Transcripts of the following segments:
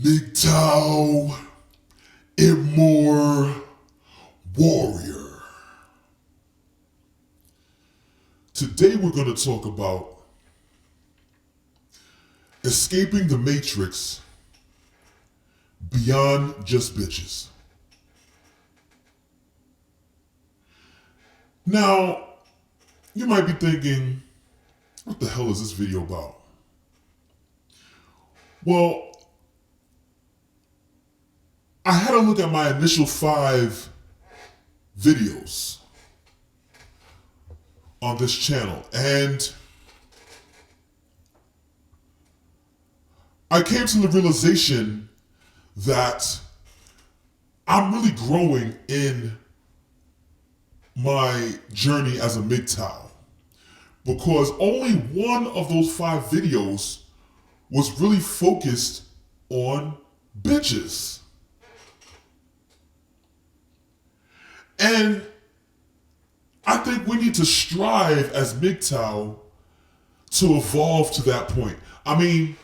MGTOW, IBMOR Warrior. Today we're going to talk about escaping the matrix beyond just bitches. Now, you might be thinking, what the hell is this video about? Well, I had a look at my initial 5 videos on this channel, and I came to the realization that I'm really growing in my journey as a MGTOW, because only one of those 5 videos was really focused on bitches. And I think we need to strive as MGTOW to evolve to that point. I mean,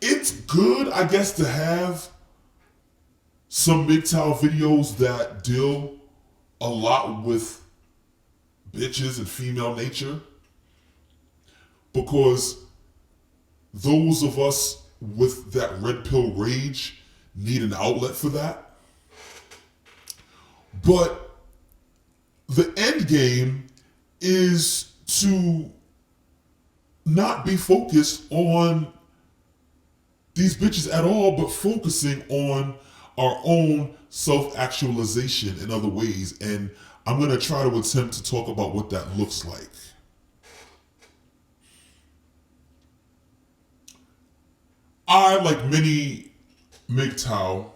it's good, I guess, to have some MGTOW videos that deal a lot with bitches and female nature, because those of us with that red pill rage need an outlet for that. But the end game is to not be focused on these bitches at all, but focusing on our own self-actualization in other ways. And I'm going to try to attempt to talk about what that looks like. I, like many MGTOW,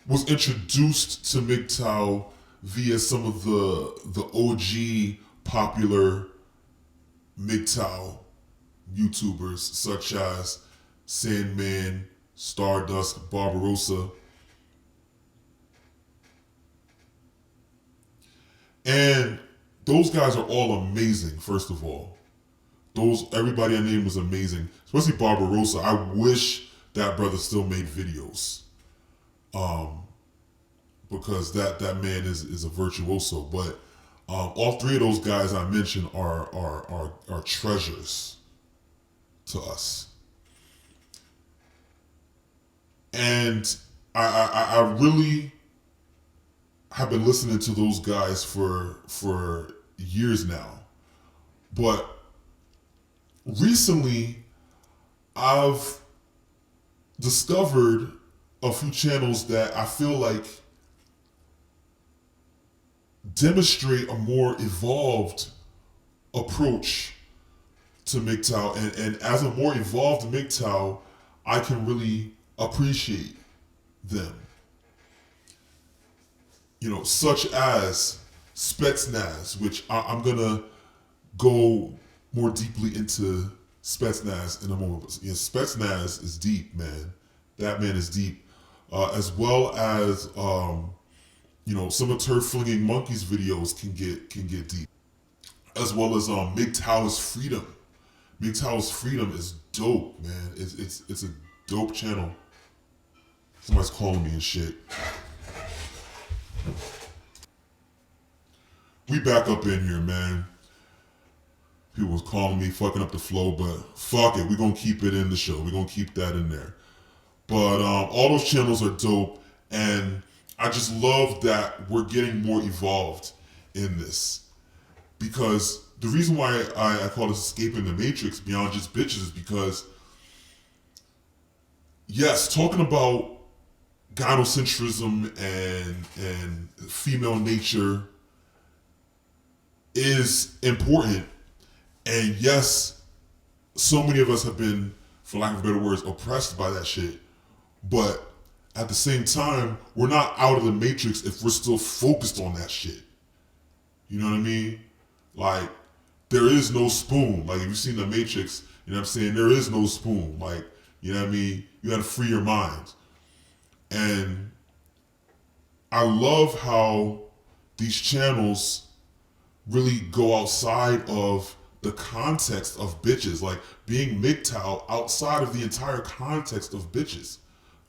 was introduced to MGTOW via some of the OG popular MGTOW YouTubers such as Sandman, Stardust, Barbarossa. And those guys are all amazing, first of all. Everybody I named was amazing, especially Barbarossa. I wish that brother still made videos. Because that man is a virtuoso. But all 3 of those guys I mentioned are treasures to us. And I really have been listening to those guys for years now. But recently, I've discovered a few channels that I feel like demonstrate a more evolved approach to MGTOW. And as a more evolved MGTOW, I can really appreciate them. You know, such as Spetsnaz, which I'm gonna go more deeply into Spetsnaz in a moment. Yeah, Spetsnaz is deep, man. That man is deep. As well as you know, some of Turf Flinging Monkeys videos can get deep. As well as MGTOW's Freedom. MGTOW's Freedom is dope, man. It's a dope channel. Somebody's calling me and shit. We back up in here, man. People was calling me, fucking up the flow, but fuck it, we gonna keep it in the show. We gonna keep that in there. But all those channels are dope, and I just love that we're getting more evolved in this. Because the reason why I call this escaping the matrix beyond just bitches is because, yes, talking about gynocentrism and female nature is important. And yes, so many of us have been, for lack of better words, oppressed by that shit. But at the same time, we're not out of the matrix if we're still focused on that shit. You know what I mean? Like, there is no spoon. Like, if you've seen the Matrix, you know what I'm saying? There is no spoon. Like, you know what I mean? You gotta free your mind. And I love how these channels really go outside of the context of bitches, like being MGTOW outside of the entire context of bitches.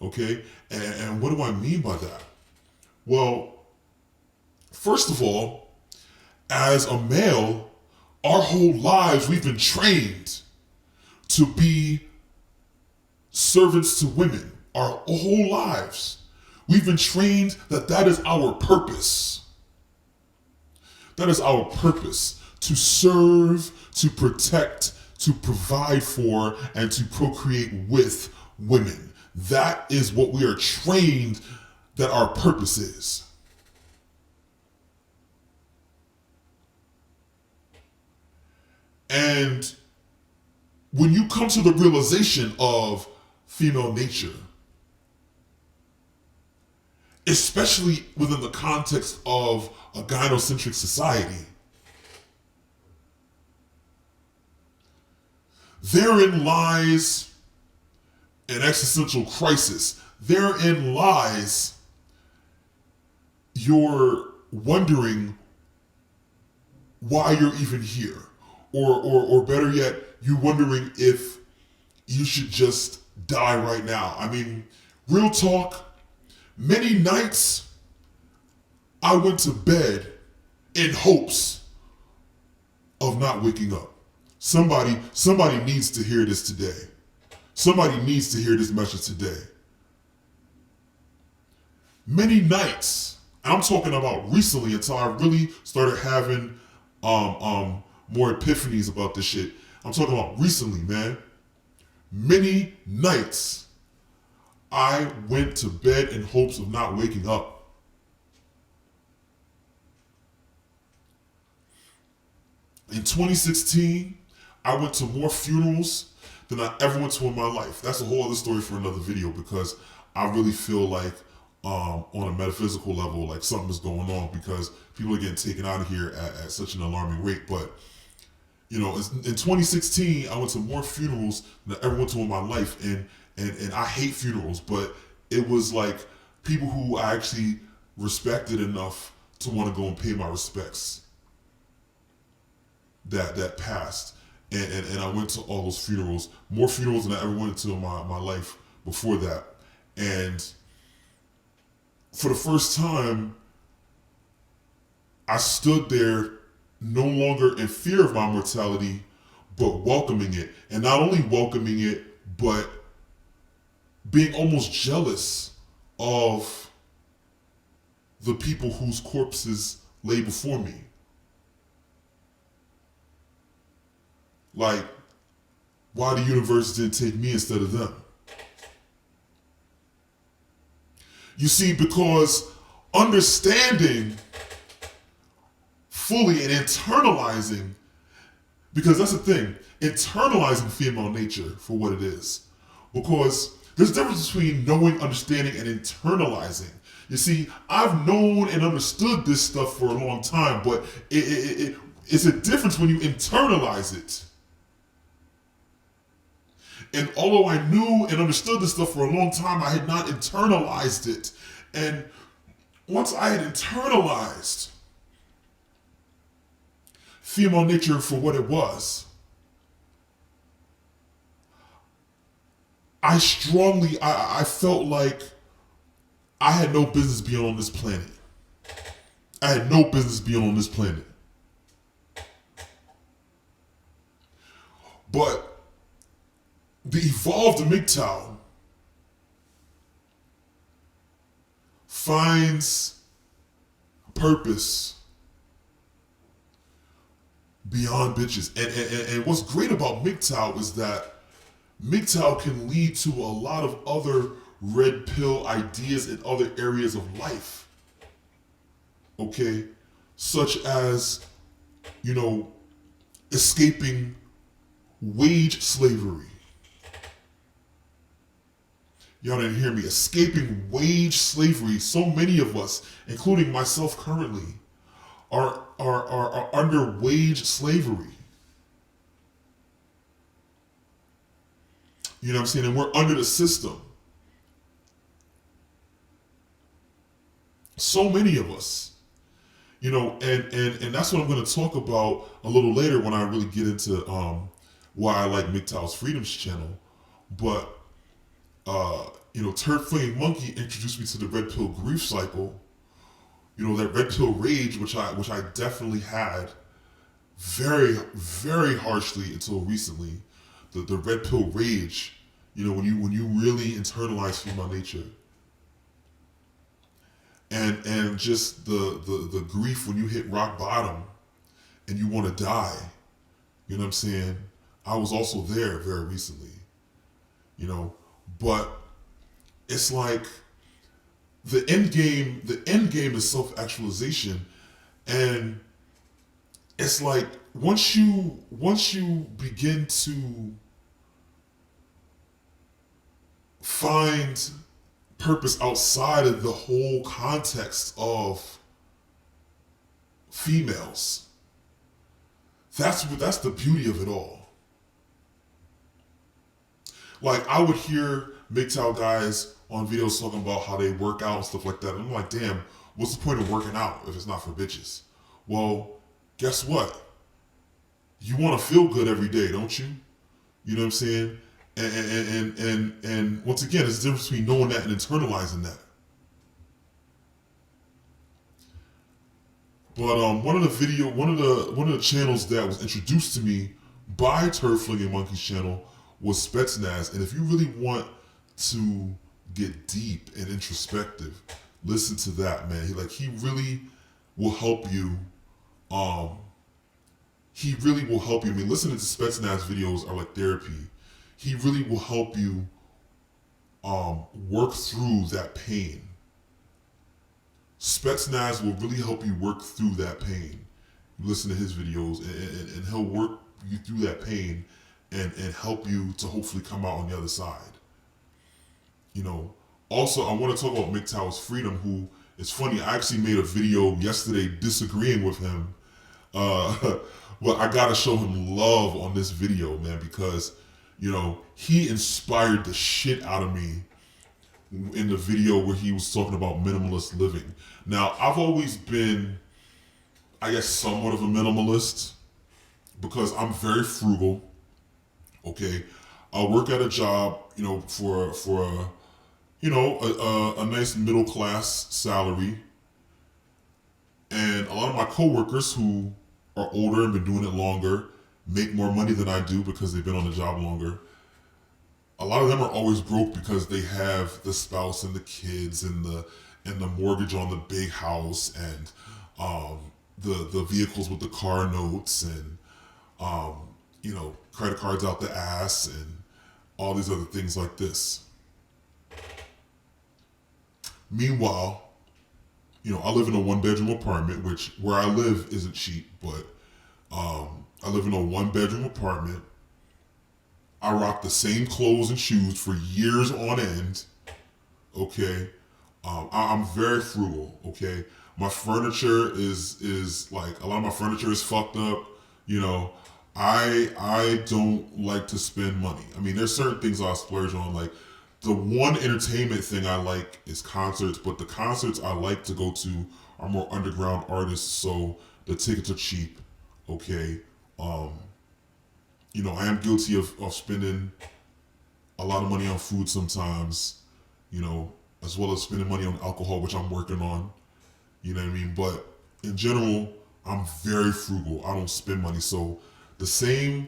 Okay? And what do I mean by that? Well, first of all, as a male, our whole lives we've been trained to be servants to women. Our whole lives. We've been trained that that is our purpose. That is our purpose. To serve, to protect, to provide for, and to procreate with women. That is what we are trained that our purpose is. And when you come to the realization of female nature, especially within the context of a gynocentric society, therein lies an existential crisis. Therein lies your wondering why you're even here. Or better yet, you wondering if you should just die right now. I mean, real talk, many nights I went to bed in hopes of not waking up. Somebody needs to hear this today. Somebody needs to hear this message today. Many nights, I'm talking about recently until I really started having more epiphanies about this shit. I'm talking about recently, man. Many nights I went to bed in hopes of not waking up. In 2016, I went to more funerals than I ever went to in my life. That's a whole other story for another video, because I really feel like on a metaphysical level, like something is going on, because people are getting taken out of here at such an alarming rate. But you know, in 2016, I went to more funerals than I ever went to in my life, and I hate funerals, but it was like people who I actually respected enough to want to go and pay my respects that passed, and I went to all those funerals, more funerals than I ever went to in my life before that, and for the first time, I stood there no longer in fear of my mortality, but welcoming it. And not only welcoming it, but being almost jealous of the people whose corpses lay before me. Like, why the universe didn't take me instead of them. You see, because understanding fully and internalizing, because that's the thing, internalizing female nature for what it is. Because there's a difference between knowing, understanding, and internalizing. You see, I've known and understood this stuff for a long time, but it's a difference when you internalize it. And although I knew and understood this stuff for a long time, I had not internalized it. And once I had internalized female nature for what it was, I felt like I had no business being on this planet. I had no business being on this planet. But the evolved MGTOW finds purpose beyond bitches. And what's great about MGTOW is that MGTOW can lead to a lot of other red pill ideas in other areas of life. Okay? Such as, you know, escaping wage slavery. Y'all didn't hear me. Escaping wage slavery. So many of us, including myself currently, are under wage slavery. You know what I'm saying? And we're under the system. So many of us. And that's what I'm going to talk about a little later when I really get into why I like MGTOW's Freedoms channel. But Turd Flinging Monkey introduced me to the red pill grief cycle. That red pill rage, which I definitely had very, very harshly until recently. The red pill rage, when you really internalize female nature. And just the grief when you hit rock bottom and you want to die. You know what I'm saying? I was also there very recently. But it's like the end game is self-actualization. And it's like once you begin to find purpose outside of the whole context of females, that's the beauty of it all. Like, I would hear MGTOW guys on videos talking about how they work out and stuff like that, and I'm like, damn, what's the point of working out if it's not for bitches? Well, guess what? You want to feel good every day, don't you? You know what I'm saying? And once again, there's a difference between knowing that and internalizing that. But one of the channels that was introduced to me by Turd Flinging Monkey's channel was Spetsnaz. And if you really want to get deep and introspective, listen to that, man. He really will help you. He really will help you. I mean, listening to Spetsnaz videos are like therapy. He really will help you work through that pain. Spetsnaz will really help you work through that pain. You listen to his videos and he'll work you through that pain and help you to hopefully come out on the other side. Also, I want to talk about MGTOW's Freedom, who, it's funny, I actually made a video yesterday disagreeing with him. But I gotta show him love on this video, man, because he inspired the shit out of me in the video where he was talking about minimalist living. Now, I've always been, I guess, somewhat of a minimalist because I'm very frugal. Okay, I work at a job, for a nice middle class salary, and a lot of my coworkers who are older and been doing it longer make more money than I do because they've been on the job longer. A lot of them are always broke because they have the spouse and the kids and the mortgage on the big house and the vehicles with the car notes and credit cards out the ass and all these other things like this. Meanwhile, I live in a 1-bedroom apartment, which where I live isn't cheap, but I live in a 1-bedroom apartment. I rock the same clothes and shoes for years on end. Okay, I'm very frugal. Okay, my furniture is like, a lot of my furniture is fucked up. I don't like to spend money. I mean, there's certain things I'll splurge on. Like, the one entertainment thing I like is concerts, but the concerts I like to go to are more underground artists, so the tickets are cheap. Okay, I am guilty of spending a lot of money on food sometimes, as well as spending money on alcohol, which I'm working on. You know what I mean? But in general, I'm very frugal. I don't spend money. So the same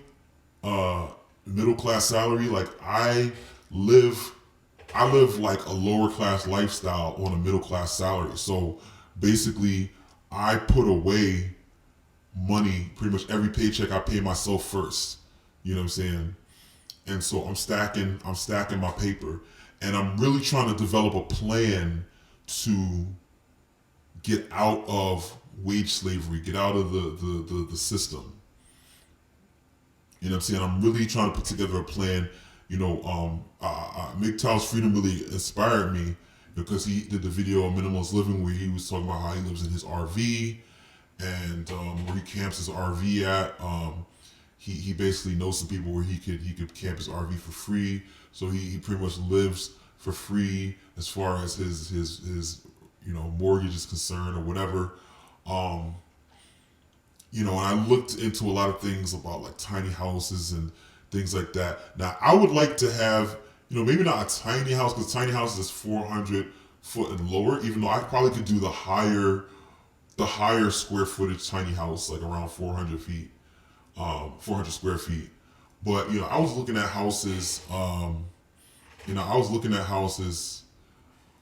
middle class salary, like I live like a lower class lifestyle on a middle class salary. So basically, I put away money pretty much every paycheck. I pay myself first. You know what I'm saying? And so I'm stacking my paper, and I'm really trying to develop a plan to get out of wage slavery, get out of the system. You know what I'm saying? I'm really trying to put together a plan. MGTOW's Freedom really inspired me because he did the video on minimalist living where he was talking about how he lives in his RV and where he camps his RV at. He basically knows some people where he could camp his RV for free, so he pretty much lives for free as far as his mortgage is concerned or whatever. Um, and I looked into a lot of things about like tiny houses and things like that. Now, I would like to have, maybe not a tiny house, because tiny house is 400 foot and lower, even though I probably could do the higher square footage tiny house, like around 400 feet, 400 square feet. But, I was looking at houses,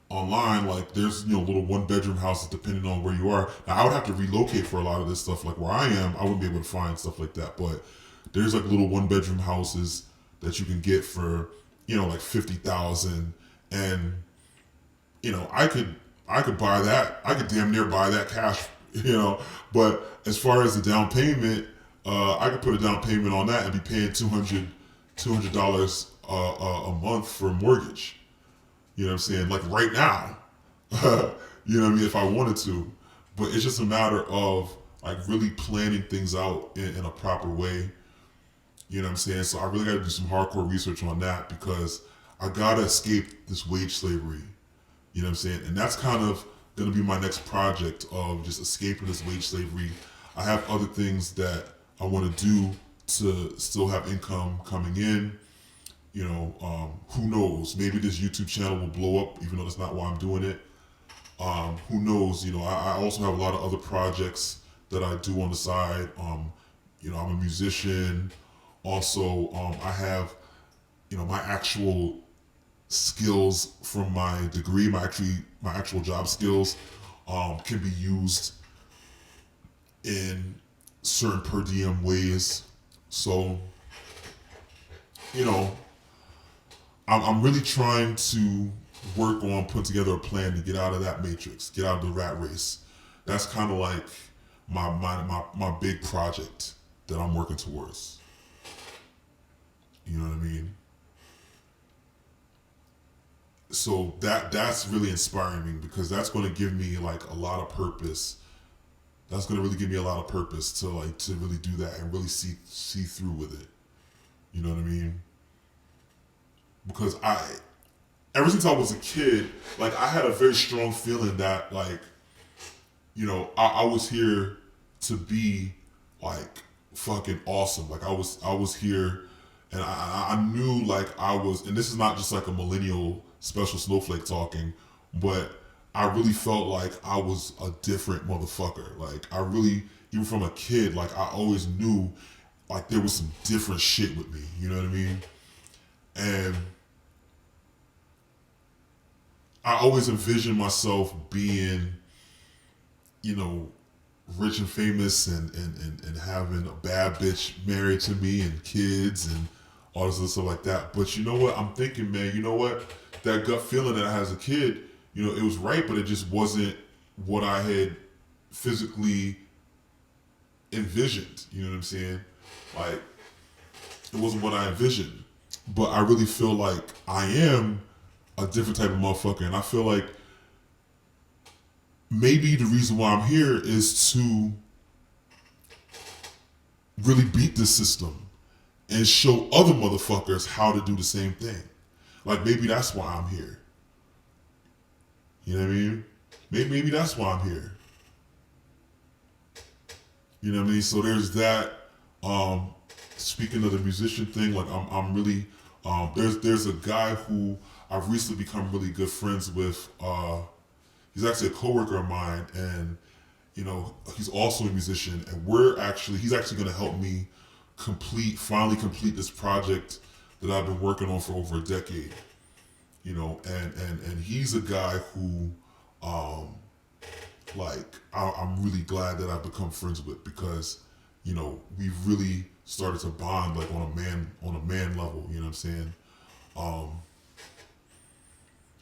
online. Like there's, little one bedroom houses depending on where you are. Now, I would have to relocate for a lot of this stuff. Like where I am, I wouldn't be able to find stuff like that. But there's like little one bedroom houses that you can get for, like 50,000. And, I could buy that. I could damn near buy that cash, But as far as the down payment, I could put a down payment on that and be paying $200 a month for a mortgage. You know what I'm saying? Like right now, you know what I mean? If I wanted to, but it's just a matter of like really planning things out in a proper way. You know what I'm saying? So I really got to do some hardcore research on that because I got to escape this wage slavery. You know what I'm saying? And that's kind of going to be my next project of just escaping this wage slavery. I have other things that I want to do to still have income coming in. Who knows? Maybe this YouTube channel will blow up, even though that's not why I'm doing it. Who knows? I also have a lot of other projects that I do on the side. I'm a musician. Also, I have, my actual skills from my degree, my actual job skills, can be used in certain per diem ways. So, I'm really trying to work on putting together a plan to get out of that matrix, get out of the rat race. That's kind of like my big project that I'm working towards. You know what I mean? So that's really inspiring me because that's going to give me like a lot of purpose. That's going to really give me a lot of purpose to really do that and really see through with it. You know what I mean? Because ever since I was a kid, like I had a very strong feeling that like, I was here to be like fucking awesome. Like I was here and I knew like I was, and this is not just like a millennial special snowflake talking, but I really felt like I was a different motherfucker. Like I really, even from a kid, like I always knew like there was some different shit with me. You know what I mean? And I always envisioned myself being, rich and famous and having a bad bitch married to me and kids and all this other stuff like that. But you know what? I'm thinking, man, you know what? That gut feeling that I had as a kid, it was right, but it just wasn't what I had physically envisioned. You know what I'm saying? Like, it wasn't what I envisioned. But I really feel like I am a different type of motherfucker. And I feel like maybe the reason why I'm here is to really beat this system and show other motherfuckers how to do the same thing. Like maybe that's why I'm here. You know what I mean? Maybe that's why I'm here. You know what I mean? So there's that. Speaking of the musician thing, like I'm really there's a guy who I've recently become really good friends with. He's actually a coworker of mine, and he's also a musician, and he's actually going to help me finally complete this project that I've been working on for over a decade. And he's a guy who, I'm really glad that I've become friends with because, we've really started to bond like on a man level. You know what I'm saying?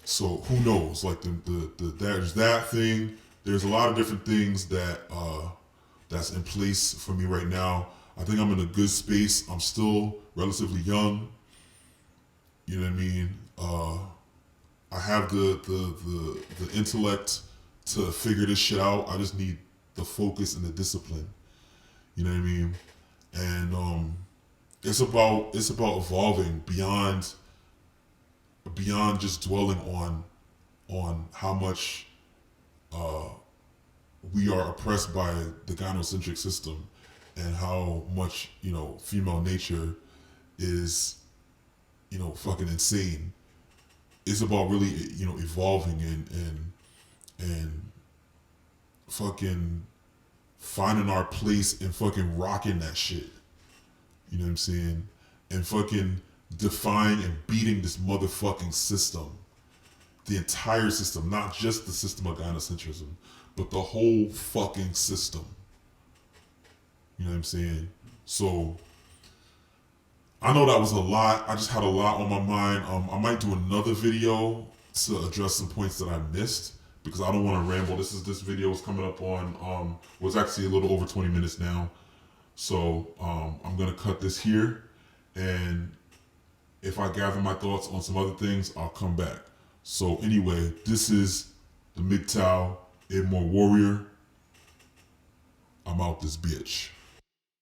So who knows? Like there's that thing. There's a lot of different things that's in place for me right now. I think I'm in a good space. I'm still relatively young. You know what I mean? I have the intellect to figure this shit out. I just need the focus and the discipline. You know what I mean? And it's about evolving beyond just dwelling on how much we are oppressed by the gynocentric system, and how much, you know, female nature is, you know, fucking insane. It's about really, you know, evolving and fucking finding our place and fucking rocking that shit. You know what I'm saying? And fucking defying and beating this motherfucking system. The entire system, not just the system of gynocentrism, but the whole fucking system. You know what I'm saying? So I know that was a lot. I just had a lot on my mind. I might do another video to address some points that I missed, because I don't want to ramble. This video is coming up on was actually a little over 20 minutes now. So I'm gonna cut this here, and if I gather my thoughts on some other things, I'll come back. So anyway, this is the MGTOW IBMOR Warrior. I'm out this bitch.